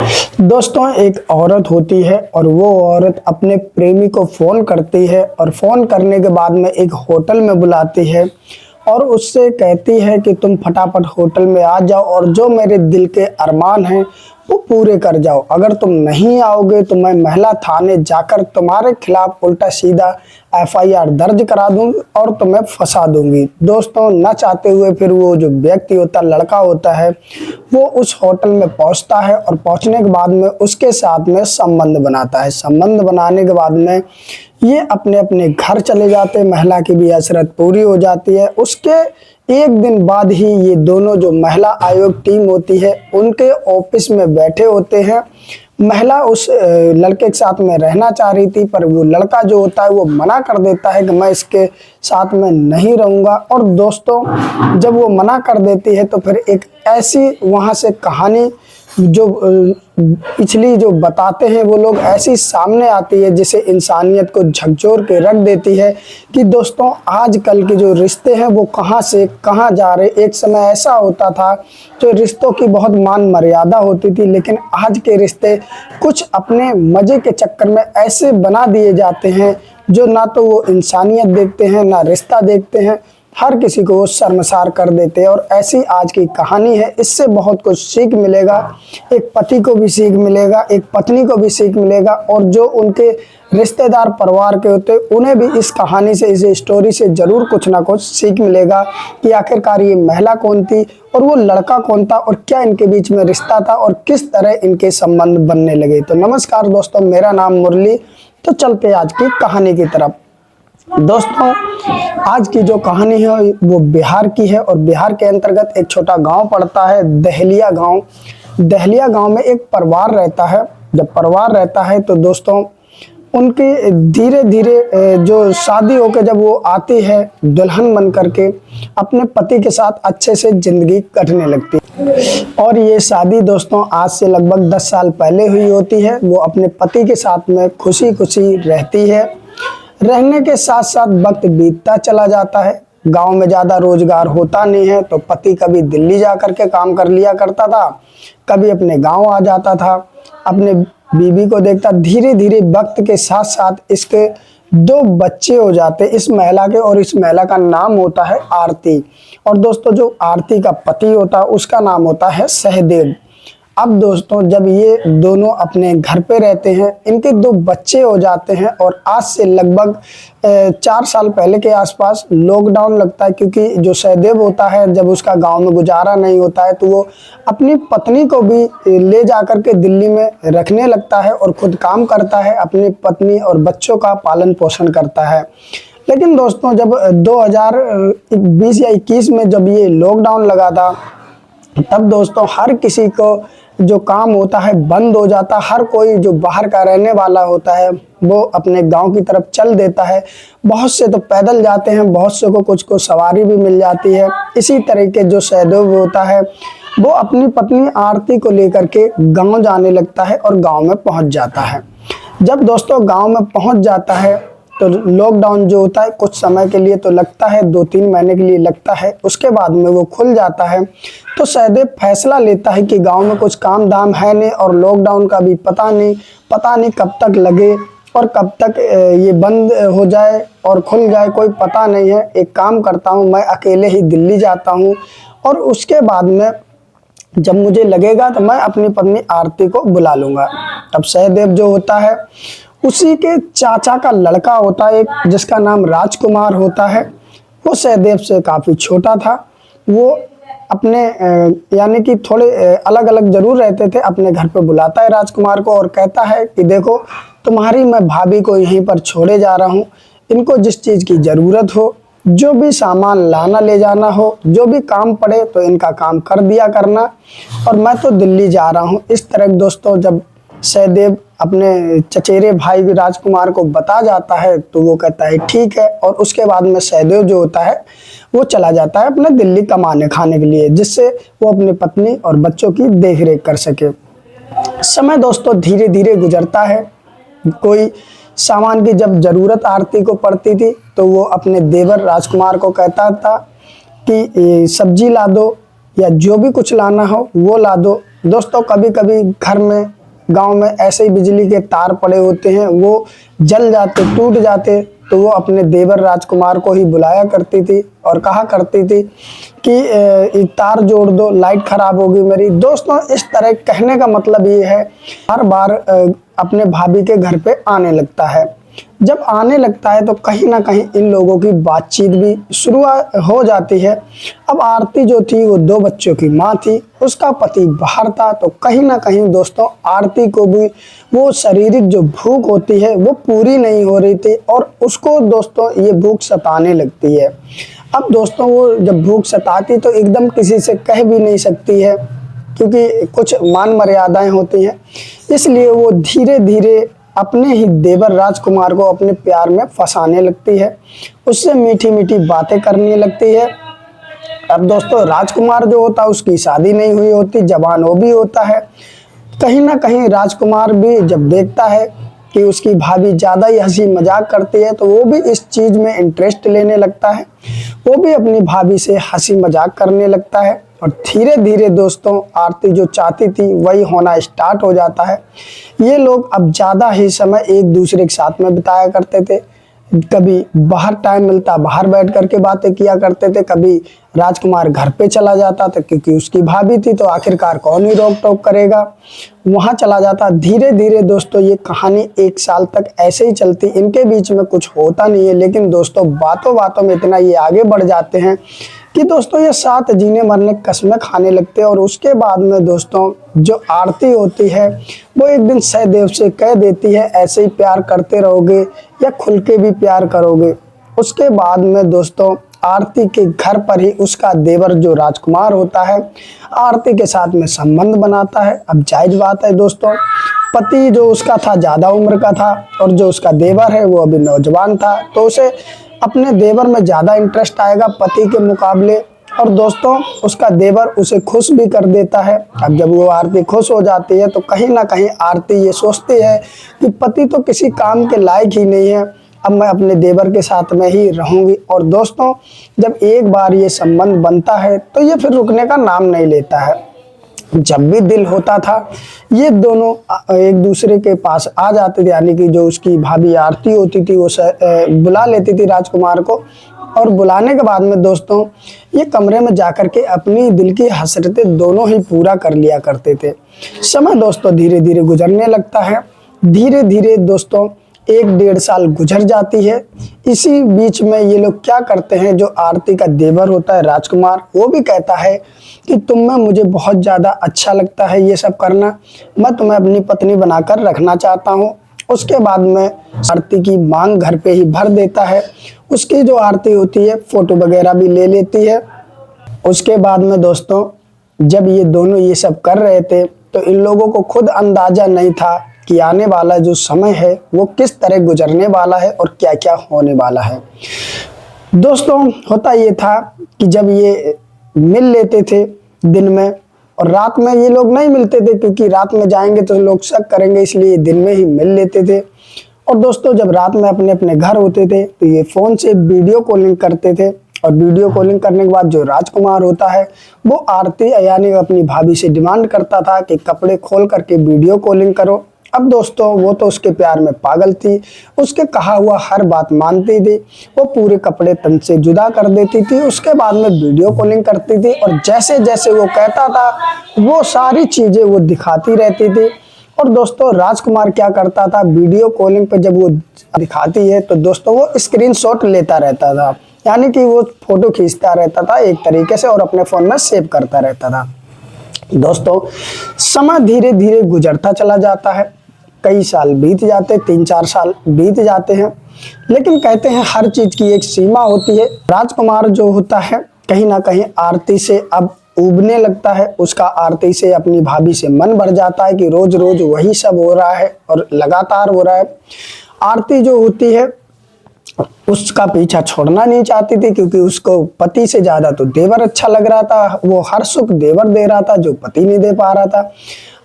दोस्तों, एक औरत होती है और वो औरत अपने प्रेमी को फ़ोन करती है और फ़ोन करने के बाद में एक होटल में बुलाती है और उससे कहती है कि तुम फटाफट होटल में आ जाओ और जो मेरे दिल के अरमान हैं वो पूरे कर जाओ। अगर तुम नहीं आओगे तो मैं महिला थाने जाकर तुम्हारे खिलाफ उल्टा सीधा एफआईआर दर्ज करा दूंगी और तुम्हें फंसा दूंगी। दोस्तों, न चाहते हुए फिर वो जो व्यक्ति होता है, लड़का होता है, वो उस होटल में पहुंचता है और पहुंचने के बाद में उसके साथ में संबंध बनाता है। संबंध बनाने के बाद में ये अपने अपने घर चले जाते हैं। महिला की भी हसरत पूरी हो जाती है। उसके एक दिन बाद ही ये दोनों जो महिला आयोग टीम होती है उनके ऑफिस में बैठे होते हैं। महिला उस लड़के के साथ में रहना चाह रही थी, पर वो लड़का जो होता है वो मना कर देता है कि मैं इसके साथ में नहीं रहूँगा। और दोस्तों, जब वो मना कर देती है तो फिर एक ऐसी वहाँ से कहानी जो पिछली जो बताते हैं वो लोग ऐसी सामने आती है जिसे इंसानियत को झकझोर के रख देती है कि दोस्तों, आजकल के जो रिश्ते हैं वो कहाँ से कहाँ जा रहे। एक समय ऐसा होता था जो रिश्तों की बहुत मान मर्यादा होती थी, लेकिन आज के रिश्ते कुछ अपने मज़े के चक्कर में ऐसे बना दिए जाते हैं जो ना तो वो इंसानियत देखते हैं ना रिश्ता देखते हैं, हर किसी को वो शर्मसार कर देते हैं। और ऐसी आज की कहानी है। इससे बहुत कुछ सीख मिलेगा। एक पति को भी सीख मिलेगा, एक पत्नी को भी सीख मिलेगा, और जो उनके रिश्तेदार परिवार के होते उन्हें भी इस कहानी से, इस स्टोरी से ज़रूर कुछ ना कुछ सीख मिलेगा कि आखिरकार ये महिला कौन थी और वो लड़का कौन था और क्या इनके बीच में रिश्ता था और किस तरह इनके संबंध बनने लगे। तो नमस्कार दोस्तों, मेरा नाम मुरली। तो चलते आज की कहानी की तरफ। दोस्तों, आज की जो कहानी है वो बिहार की है और बिहार के अंतर्गत एक छोटा गांव पड़ता है, दहलिया गांव। दहलिया गांव में एक परिवार रहता है। जब परिवार रहता है तो दोस्तों, उनकी धीरे धीरे जो शादी होकर जब वो आती है दुल्हन बन करके अपने पति के साथ अच्छे से ज़िंदगी कटने लगती है। और ये शादी दोस्तों आज से लगभग 10 साल पहले हुई होती है। वो अपने पति के साथ में खुशी खुशी रहती है। रहने के साथ साथ वक्त बीतता चला जाता है। गांव में ज़्यादा रोजगार होता नहीं है तो पति कभी दिल्ली जा कर के काम कर लिया करता था, कभी अपने गांव आ जाता था, अपने बीवी को देखता। धीरे धीरे वक्त के साथ साथ इसके 2 बच्चे हो जाते इस महिला के, और इस महिला का नाम होता है आरती। और दोस्तों, जो आरती का पति होता है उसका नाम होता है सहदेव। अब दोस्तों, जब ये दोनों अपने घर पे रहते हैं, इनके 2 बच्चे हो जाते हैं और आज से लगभग 4 साल पहले के आसपास लॉकडाउन लगता है, क्योंकि जो सहदेव होता है जब उसका गांव में गुजारा नहीं होता है तो वो अपनी पत्नी को भी ले जाकर के दिल्ली में रखने लगता है और खुद काम करता है, अपनी पत्नी और बच्चों का पालन पोषण करता है। लेकिन दोस्तों, जब 2020 या 21 में जब ये लॉकडाउन लगा था, तब दोस्तों हर किसी को जो काम होता है बंद हो जाता। हर कोई जो बाहर का रहने वाला होता है वो अपने गांव की तरफ चल देता है। बहुत से तो पैदल जाते हैं, बहुत से को कुछ को सवारी भी मिल जाती है। इसी तरीके जो सहदेव होता है वो अपनी पत्नी आरती को लेकर के गांव जाने लगता है और गांव में पहुंच जाता है। जब दोस्तों गांव में पहुंच जाता है तो लॉकडाउन जो होता है कुछ समय के लिए तो लगता है, 2-3 महीने के लिए लगता है, उसके बाद में वो खुल जाता है। तो सहदेव फैसला लेता है कि गांव में कुछ काम धाम है नहीं और लॉकडाउन का भी पता नहीं कब तक लगे और कब तक ये बंद हो जाए और खुल जाए, कोई पता नहीं है। एक काम करता हूँ, मैं अकेले ही दिल्ली जाता हूँ और उसके बाद में जब मुझे लगेगा तो मैं अपनी पत्नी आरती को बुला लूँगा। तब सहदेव जो होता है उसी के चाचा का लड़का होता है एक, जिसका नाम राजकुमार होता है। वो सहदेव से काफ़ी छोटा था। वो अपने यानी कि थोड़े अलग अलग जरूर रहते थे। अपने घर पे बुलाता है राजकुमार को और कहता है कि देखो, तुम्हारी मैं भाभी को यहीं पर छोड़े जा रहा हूँ। इनको जिस चीज़ की ज़रूरत हो, जो भी सामान लाना ले जाना हो, जो भी काम पड़े तो इनका काम कर दिया करना, और मैं तो दिल्ली जा रहा हूँ। इस तरह दोस्तों जब सहदेव अपने चचेरे भाई राजकुमार को बता जाता है तो वो कहता है ठीक है। और उसके बाद में सहदेव जो होता है वो चला जाता है अपने दिल्ली कमाने खाने के लिए, जिससे वो अपनी पत्नी और बच्चों की देखरेख कर सके। समय दोस्तों धीरे धीरे गुजरता है। कोई सामान की जब ज़रूरत आरती को पड़ती थी तो वो अपने देवर राजकुमार को कहता था कि सब्जी ला दो या जो भी कुछ लाना हो वो ला दो। दोस्तों कभी कभी घर में, गांव में ऐसे ही बिजली के तार पड़े होते हैं, वो जल जाते, टूट जाते, तो वो अपने देवर राजकुमार को ही बुलाया करती थी और कहा करती थी कि ये तार जोड़ दो, लाइट खराब होगी मेरी। दोस्तों इस तरह कहने का मतलब ये है, हर बार अपने भाभी के घर पे आने लगता है। जब आने लगता है तो कहीं ना कहीं इन लोगों की बातचीत भी शुरू हो जाती है। अब आरती जो थी वो 2 बच्चों की माँ थी, उसका पति बाहर था, तो कहीं ना कहीं दोस्तों आरती को भी वो शारीरिक जो भूख होती है वो पूरी नहीं हो रही थी और उसको दोस्तों ये भूख सताने लगती है। अब दोस्तों वो जब भूख सताती तो एकदम किसी से कह भी नहीं सकती है, क्योंकि कुछ मान मर्यादाएं होती हैं, इसलिए वो धीरे धीरे अपने ही देवर राजकुमार को अपने प्यार में फंसाने लगती है, उससे मीठी मीठी बातें करने लगती है। अब दोस्तों राजकुमार जो होता है उसकी शादी नहीं हुई होती, जवान वो भी होता है। कहीं ना कहीं राजकुमार भी जब देखता है कि उसकी भाभी ज़्यादा ही हंसी मजाक करती है तो वो भी इस चीज़ में इंटरेस्ट लेने लगता है, वो भी अपनी भाभी से हंसी मजाक करने लगता है और धीरे धीरे दोस्तों आरती जो चाहती थी वही होना स्टार्ट हो जाता है। ये लोग अब ज़्यादा ही समय एक दूसरे के साथ में बिताया करते थे, कभी बाहर टाइम मिलता बाहर बैठ करके बातें किया करते थे, कभी राजकुमार घर पे चला जाता था क्योंकि उसकी भाभी थी तो आखिरकार कौन ही रोक टोक करेगा, वहाँ चला जाता। धीरे धीरे दोस्तों ये कहानी 1 साल तक ऐसे ही चलती, इनके बीच में कुछ होता नहीं है, लेकिन दोस्तों बातों बातों में इतना ये आगे बढ़ जाते हैं कि दोस्तों ये साथ जीने मरने कस्में खाने लगते हैं। और उसके बाद में दोस्तों जो आरती होती है वो एक दिन सहदेव से कह देती है ऐसे ही प्यार करते रहोगे या खुल के भी प्यार करोगे। उसके बाद में दोस्तों आरती के घर पर ही उसका देवर जो राजकुमार होता है आरती के साथ में संबंध बनाता है। अब जायज बात है दोस्तों, पति जो उसका था ज़्यादा उम्र का था और जो उसका देवर है वो अभी नौजवान था, तो उसे अपने देवर में ज़्यादा इंटरेस्ट आएगा पति के मुकाबले। और दोस्तों उसका देवर उसे खुश भी कर देता है। अब जब वो आरती खुश हो जाती है तो कहीं ना कहीं आरती ये सोचती है कि पति तो किसी काम के लायक ही नहीं है, अब मैं अपने देवर के साथ में ही रहूंगी। और दोस्तों जब एक बार ये संबंध बनता है तो ये फिर रुकने का नाम नहीं लेता है। जब भी दिल होता था ये दोनों एक दूसरे के पास आ जाते थे, यानी कि जो उसकी भाभी आरती होती थी वो बुला लेती थी राजकुमार को, और बुलाने के बाद में दोस्तों ये कमरे में जाकर के अपनी दिल की हसरतें दोनों ही पूरा कर लिया करते थे। समय दोस्तों धीरे धीरे गुजरने लगता है, धीरे धीरे दोस्तों 1-1.5 साल गुजर जाती है। इसी बीच में ये लोग क्या करते हैं, जो आरती का देवर होता है राजकुमार वो भी कहता है कि तुम में मुझे बहुत ज़्यादा अच्छा लगता है ये सब करना, मैं तुम्हें अपनी पत्नी बनाकर रखना चाहता हूँ। उसके बाद में आरती की मांग घर पे ही भर देता है, उसकी जो आरती होती है फोटो वगैरह भी ले लेती है। उसके बाद में दोस्तों जब ये दोनों ये सब कर रहे थे तो इन लोगों को खुद अंदाजा नहीं था कि आने वाला जो समय है वो किस तरह गुजरने वाला है और क्या क्या होने वाला है। दोस्तों होता ये था कि जब ये मिल लेते थे दिन में, और रात में ये लोग नहीं मिलते थे क्योंकि रात में जाएंगे तो लोग शक करेंगे, इसलिए दिन में ही मिल लेते थे। और दोस्तों जब रात में अपने अपने घर होते थे तो ये फ़ोन से वीडियो कॉलिंग करते थे, और वीडियो कॉलिंग करने के बाद जो राजकुमार होता है वो आरती यानी अपनी भाभी से डिमांड करता था कि कपड़े खोल करके वीडियो कॉलिंग करो। अब दोस्तों वो तो उसके प्यार में पागल थी, उसके कहा हुआ हर बात मानती थी, वो पूरे कपड़े तन से जुदा कर देती थी, उसके बाद में वीडियो कॉलिंग करती थी और जैसे जैसे वो कहता था वो सारी चीज़ें वो दिखाती रहती थी। और दोस्तों राजकुमार क्या करता था, वीडियो कॉलिंग पे जब वो दिखाती है तो दोस्तों वो स्क्रीनशॉट लेता रहता था, यानी कि वो फोटो खींचता रहता था एक तरीके से और अपने फ़ोन में सेव करता रहता था। दोस्तों समय धीरे धीरे गुजरता चला जाता है, कई साल बीत जाते, 3-4 साल बीत जाते हैं, लेकिन कहते हैं हर चीज़ की एक सीमा होती है। राजकुमार जो होता है कहीं ना कहीं आरती से अब उबने लगता है, उसका आरती से अपनी भाभी से मन भर जाता है कि रोज रोज वही सब हो रहा है और लगातार हो रहा है। आरती जो होती है उसका पीछा छोड़ना नहीं चाहती थी क्योंकि उसको पति से ज़्यादा तो देवर अच्छा लग रहा था, वो हर सुख देवर दे रहा था जो पति नहीं दे पा रहा था।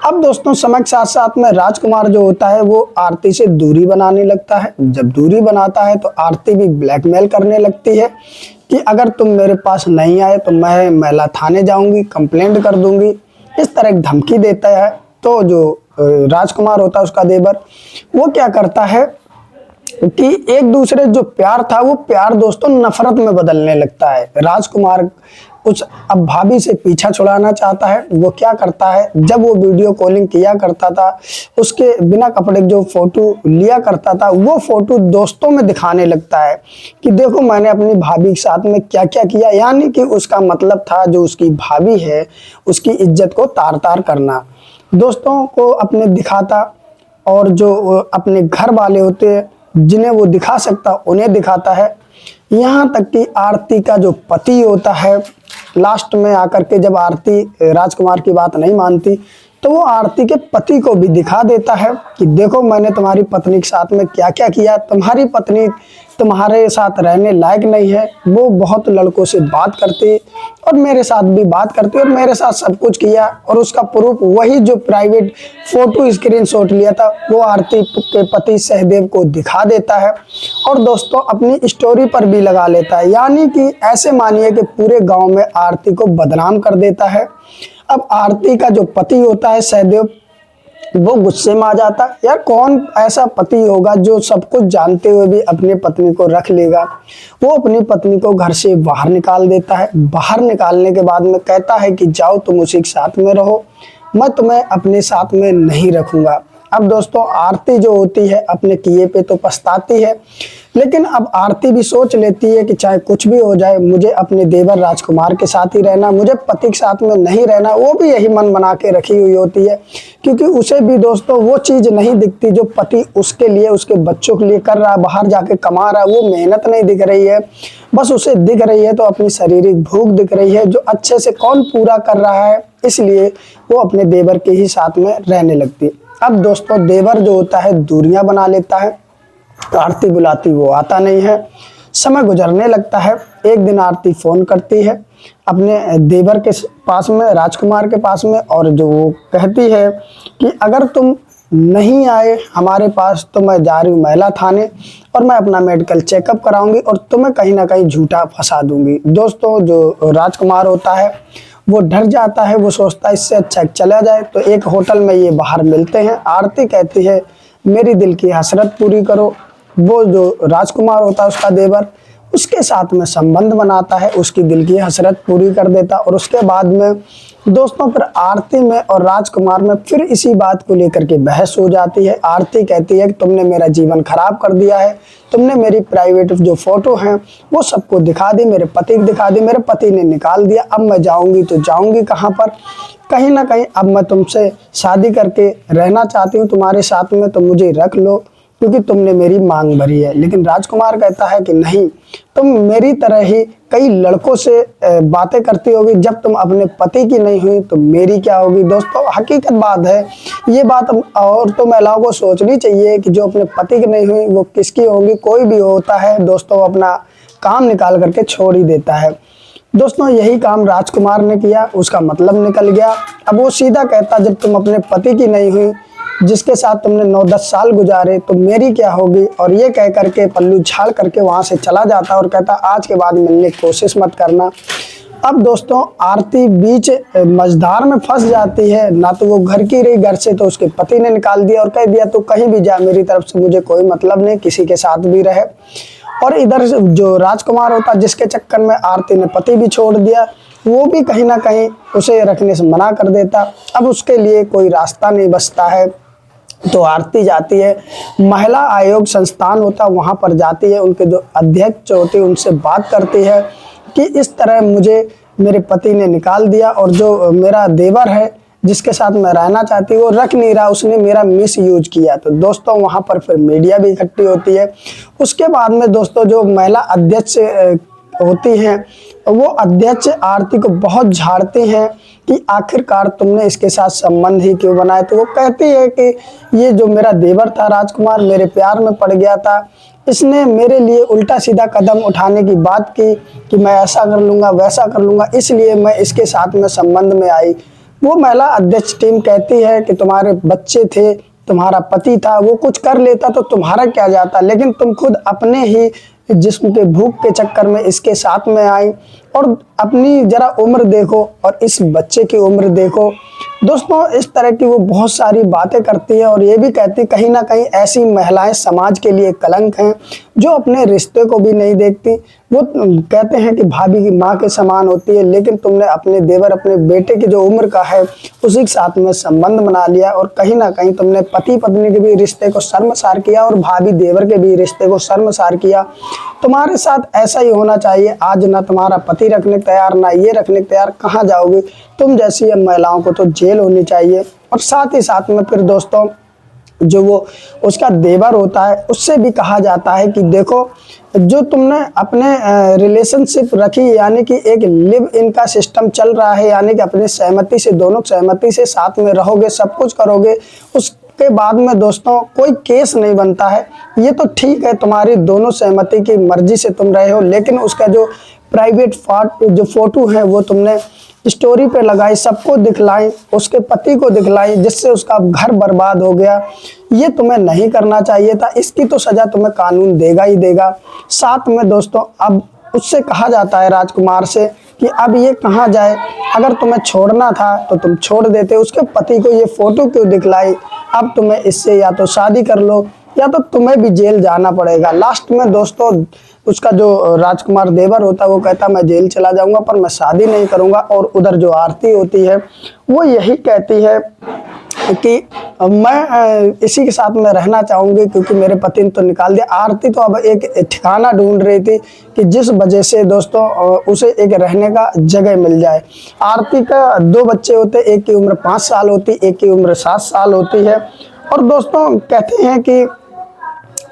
अब दोस्तों समय के साथ साथ में राजकुमार जो होता है वो आरती से दूरी बनाने लगता है। जब दूरी बनाता है तो आरती भी ब्लैकमेल करने लगती है कि अगर तुम मेरे पास नहीं आए तो मैं महिला थाने जाऊंगी, कंप्लेंट कर दूंगी। इस तरह एक धमकी देता है। तो जो राजकुमार होता है उसका देवर, वो क्या करता है कि एक दूसरे जो प्यार था वो प्यार दोस्तों नफरत में बदलने लगता है। राजकुमार उस अब भाभी से पीछा छुड़ाना चाहता है। वो क्या करता है, जब वो वीडियो कॉलिंग किया करता था उसके बिना कपड़े जो फोटो लिया करता था वो फोटो दोस्तों में दिखाने लगता है कि देखो मैंने अपनी भाभी के साथ में क्या क्या किया। यानी कि उसका मतलब था जो उसकी भाभी है उसकी इज्जत को तार तार करना, दोस्तों को अपने दिखाता और जो अपने घर वाले होते हैं जिन्हें वो दिखा सकता उन्हें दिखाता है। यहाँ तक कि आरती का जो पति होता है लास्ट में आकर के जब आरती राजकुमार की बात नहीं मानती तो वो आरती के पति को भी दिखा देता है कि देखो मैंने तुम्हारी पत्नी के साथ में क्या क्या किया, तुम्हारी पत्नी तुम्हारे साथ रहने लायक नहीं है, वो बहुत लड़कों से बात करती और मेरे साथ भी बात करती और मेरे साथ सब कुछ किया। और उसका प्रूफ वही जो प्राइवेट फोटो स्क्रीनशॉट लिया था वो आरती के पति सहदेव को दिखा देता है और दोस्तों अपनी स्टोरी पर भी लगा लेता है। यानी कि ऐसे मानिए कि पूरे गांव में आरती को बदनाम कर देता है। अब आरती का जो पति होता है सहदेव वो गुस्से में आ जाता, यार कौन ऐसा पति होगा जो सब कुछ जानते हुए भी अपनी पत्नी को रख लेगा। वो अपनी पत्नी को घर से बाहर निकाल देता है। बाहर निकालने के बाद में कहता है कि जाओ तुम उसी के साथ में रहो, मैं तुम्हें अपने साथ में नहीं रखूंगा। अब दोस्तों आरती जो होती है अपने किए पे तो पछताती है, लेकिन अब आरती भी सोच लेती है कि चाहे कुछ भी हो जाए मुझे अपने देवर राजकुमार के साथ ही रहना, मुझे पति के साथ में नहीं रहना। वो भी यही मन बना के रखी हुई होती है क्योंकि उसे भी दोस्तों वो चीज़ नहीं दिखती जो पति उसके लिए उसके बच्चों के लिए कर रहा है, बाहर जाके कमा रहा है। वो मेहनत नहीं दिख रही है, बस उसे दिख रही है तो अपनी शारीरिक भूख दिख रही है जो अच्छे से कौन पूरा कर रहा है, इसलिए वो अपने देवर के ही साथ में रहने लगती है। अब दोस्तों देवर जो होता है दूरियां बना लेता है, आरती बुलाती वो आता नहीं है। समय गुजरने लगता है। एक दिन आरती फोन करती है अपने देवर के पास में राजकुमार के पास में और जो वो कहती है कि अगर तुम नहीं आए हमारे पास तो मैं जा रही हूँ महिला थाने और मैं अपना मेडिकल चेकअप कराऊंगी और तुम्हें कहीं ना कहीं झूठा फंसा दूंगी। दोस्तों जो राजकुमार होता है वो डर जाता है, वो सोचता है इससे अच्छा चला जाए। तो एक होटल में ये बाहर मिलते हैं। आरती कहती है मेरी दिल की हसरत पूरी करो। वो जो राजकुमार होता है उसका देवर उसके साथ में संबंध बनाता है, उसकी दिल की हसरत पूरी कर देता। और उसके बाद में दोस्तों फिर आरती में और राजकुमार में फिर इसी बात को लेकर के बहस हो जाती है। आरती कहती है कि तुमने मेरा जीवन खराब कर दिया है, तुमने मेरी प्राइवेट जो फोटो हैं वो सबको दिखा दी, मेरे पति को दिखा दी, मेरे पति ने निकाल दिया। अब मैं जाऊंगी तो जाऊंगी कहाँ पर, कहीं ना कहीं अब मैं तुमसे शादी करके रहना चाहती हूँ तुम्हारे साथ में, तो मुझे रख लो क्योंकि तुमने मेरी मांग भरी है। लेकिन राजकुमार कहता है कि नहीं, तुम मेरी तरह ही कई लड़कों से बातें करती होगी, जब तुम अपने पति की नहीं हुई तो मेरी क्या होगी। दोस्तों हकीकत बात है ये बात, और तो महिलाओं को सोचनी चाहिए कि जो अपने पति की नहीं हुई वो किसकी होगी। कोई भी होता है दोस्तों अपना काम निकाल करके छोड़ ही देता है। दोस्तों यही काम राजकुमार ने किया, उसका मतलब निकल गया। अब वो सीधा कहता जब तुम अपने पति की नहीं हुई जिसके साथ तुमने 9-10 साल गुजारे तो मेरी क्या होगी। और ये कह करके पल्लू झाड़ करके वहाँ से चला जाता और कहता आज के बाद मिलने की कोशिश मत करना। अब दोस्तों आरती बीच मझधार में फंस जाती है, ना तो वो घर की रही, घर से तो उसके पति ने निकाल दिया और कह दिया तो कहीं भी जा, मेरी तरफ से मुझे कोई मतलब नहीं, किसी के साथ भी रहे। और इधर जो राजकुमार होता जिसके चक्कर में आरती ने पति भी छोड़ दिया, वो भी कहीं ना कहीं उसे रखने से मना कर देता। अब उसके लिए कोई रास्ता नहीं बचता है तो आरती जाती है, महिला आयोग संस्थान होता वहाँ पर जाती है, उनके जो अध्यक्ष होते हैं उनसे बात करती है कि इस तरह मुझे मेरे पति ने निकाल दिया और जो मेरा देवर है जिसके साथ मैं रहना चाहती हूँ वो रख नहीं रहा, उसने मेरा मिस यूज किया। तो दोस्तों वहाँ पर फिर मीडिया भी इकट्ठी होती है। उसके बाद में दोस्तों जो महिला अध्यक्ष होती हैं वो अध्यक्ष आरती को बहुत झाड़ती हैं कि आखिरकार तुमने इसके साथ संबंध ही क्यों बनाए। तो वो कहती है कि ये जो मेरा देवर था राजकुमार मेरे प्यार में पड़ गया था, इसने मेरे लिए उल्टा सीधा कदम उठाने की बात की कि मैं ऐसा कर लूँगा वैसा कर लूँगा, इसलिए मैं इसके साथ में संबंध में आई। वो महिला अध्यक्ष टीम कहती है कि तुम्हारे बच्चे थे, तुम्हारा पति था, वो कुछ कर लेता तो तुम्हारा क्या जाता, लेकिन तुम खुद अपने ही जिस्म के भूख के चक्कर में इसके साथ में आई। और अपनी जरा उम्र देखो और इस बच्चे की उम्र देखो, दोस्तों इस तरह की वो बहुत सारी बातें करती है और ये भी कहती कहीं ना कहीं ऐसी महिलाएं समाज के लिए कलंक हैं जो अपने रिश्ते को भी नहीं देखती। वो कहते हैं कि भाभी की माँ के समान होती है, लेकिन तुमने अपने देवर अपने बेटे की जो उम्र का है उसी के साथ में संबंध बना लिया और कहीं ना कहीं तुमने पति पत्नी के भी रिश्ते को शर्मसार किया और भाभी देवर के भी रिश्ते को शर्मसार किया। तुम्हारे साथ ऐसा ही होना चाहिए। आज ना तुम्हारा पति रखने को तैयार, ना ये रखने को तैयार, कहाँ जाओगे तुम जैसी महिलाओं को तो जेल होनी चाहिए। और साथ ही साथ में फिर दोस्तों जो वो उसका देवर होता है उससे भी कहा जाता है कि देखो जो तुमने अपने रिलेशनशिप रखी, यानी कि एक लिव इन का सिस्टम चल रहा है, यानी कि अपने सहमति से, दोनों सहमति से साथ में रहोगे, सब कुछ करोगे, उसके बाद में दोस्तों कोई केस नहीं बनता है। ये तो ठीक है तुम्हारी दोनों सहमति की मर्जी से तुम रहे हो, लेकिन उसका जो प्राइवेट जो फोटो है वो तुमने स्टोरी पे लगाई, सबको दिखलाई, उसके पति को दिखलाई, जिससे उसका घर बर्बाद हो गया। ये तुम्हें नहीं करना चाहिए था। इसकी तो सजा तुम्हें कानून देगा ही देगा। साथ में दोस्तों अब उससे कहा जाता है राजकुमार से कि अब ये कहाँ जाए, अगर तुम्हें छोड़ना था तो तुम छोड़ देते, उसके पति को ये फोटो क्यों दिखलाई, अब तुम्हें इससे या तो शादी कर लो या तो तुम्हें भी जेल जाना पड़ेगा। लास्ट में दोस्तों उसका जो राजकुमार देवर होता है वो कहता मैं जेल चला जाऊंगा पर मैं शादी नहीं करूंगा। और उधर जो आरती होती है वो यही कहती है कि मैं इसी के साथ में रहना चाहूंगी क्योंकि मेरे पति ने तो निकाल दिया। आरती तो अब एक ठिकाना ढूंढ रही थी कि जिस वजह से दोस्तों उसे एक रहने का जगह मिल जाए। आरती का 2 बच्चे होते, एक की उम्र 5 साल होती, एक की उम्र 7 साल होती है। और दोस्तों कहते हैं कि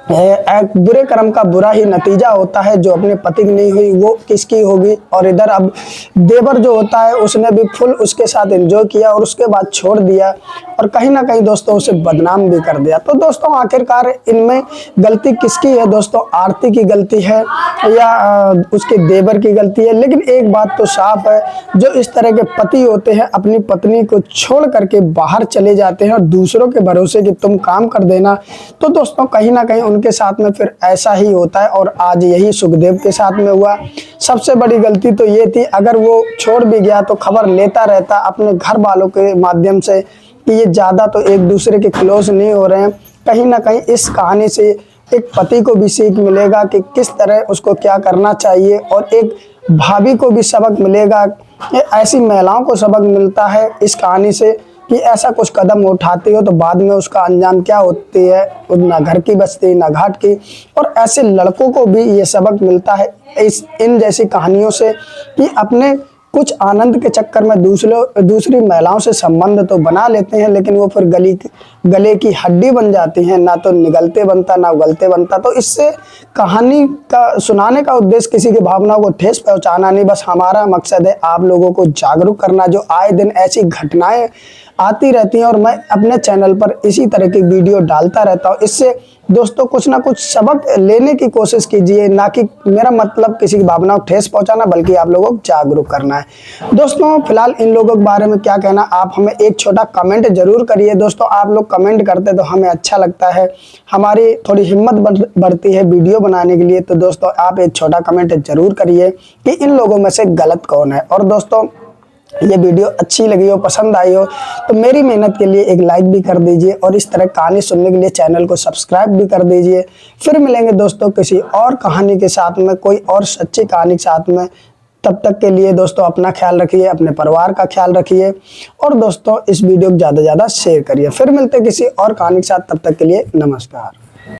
एक बुरे कर्म का बुरा ही नतीजा होता है, जो अपने पति की नहीं हुई वो किसकी होगी। और इधर अब देवर जो होता है उसने भी फुल उसके साथ एंजॉय किया और उसके बाद छोड़ दिया और कहीं ना कहीं दोस्तों उसे बदनाम भी कर दिया। तो दोस्तों आखिरकार इनमें गलती किसकी है दोस्तों, आरती की गलती है या उसके देवर की गलती है। लेकिन एक बात तो साफ है, जो इस तरह के पति होते हैं अपनी पत्नी को छोड़ करके बाहर चले जाते हैं और दूसरों के भरोसे कि तुम काम कर देना, तो दोस्तों कहीं ना कहीं उनके साथ में फिर ऐसा ही होता है। और आज यही सुखदेव के साथ में हुआ। सबसे बड़ी गलती तो ये थी, अगर वो छोड़ भी गया तो खबर लेता रहता अपने घर वालों के माध्यम से कि ये ज़्यादा तो एक दूसरे के क्लोज नहीं हो रहे हैं। कहीं ना कहीं इस कहानी से एक पति को भी सीख मिलेगा कि किस तरह उसको क्या करना चाहिए और एक भाभी को भी सबक मिलेगा। ऐसी महिलाओं को सबक मिलता है इस कहानी से कि ऐसा कुछ कदम उठाती हो तो बाद में उसका अंजाम क्या होती है, ना घर की बचती ना घाट की। और ऐसे लड़कों को भी ये सबक मिलता है इन जैसी कहानियों से कि अपने कुछ आनंद के चक्कर में दूसरी महिलाओं से संबंध तो बना लेते हैं, लेकिन वो फिर गले की हड्डी बन जाती हैं, ना तो निगलते बनता ना उगलते बनता। तो इससे कहानी का सुनाने का उद्देश्य किसी की भावनाओं को ठेस पहुंचाना नहीं, बस हमारा मकसद है आप लोगों को जागरूक करना। जो आए दिन ऐसी घटनाएं आती रहती हैं और मैं अपने चैनल पर इसी तरह की वीडियो डालता रहता हूँ। इससे दोस्तों कुछ ना कुछ सबक लेने की कोशिश कीजिए, ना कि मेरा मतलब किसी की भावनाओं को ठेस पहुंचाना, बल्कि आप लोगों को जागरूक करना है। दोस्तों फिलहाल इन लोगों के बारे में क्या कहना, आप हमें एक छोटा कमेंट जरूर करिए। दोस्तों आप लोग कमेंट करते तो हमें अच्छा लगता है, हमारी थोड़ी हिम्मत बढ़ती है वीडियो बनाने के लिए। तो दोस्तों आप एक छोटा कमेंट जरूर करिए कि इन लोगों में से गलत कौन है। और दोस्तों ये वीडियो अच्छी लगी हो, पसंद आई हो तो मेरी मेहनत के लिए एक लाइक भी कर दीजिए और इस तरह कहानी सुनने के लिए चैनल को सब्सक्राइब भी कर दीजिए। फिर मिलेंगे दोस्तों किसी और कहानी के साथ में, कोई और सच्ची कहानी के साथ में। तब तक के लिए दोस्तों अपना ख्याल रखिए, अपने परिवार का ख्याल रखिए और दोस्तों इस वीडियो को ज़्यादा से ज़्यादा शेयर करिए। फिर मिलते किसी और कहानी के साथ, तब तक के लिए नमस्कार।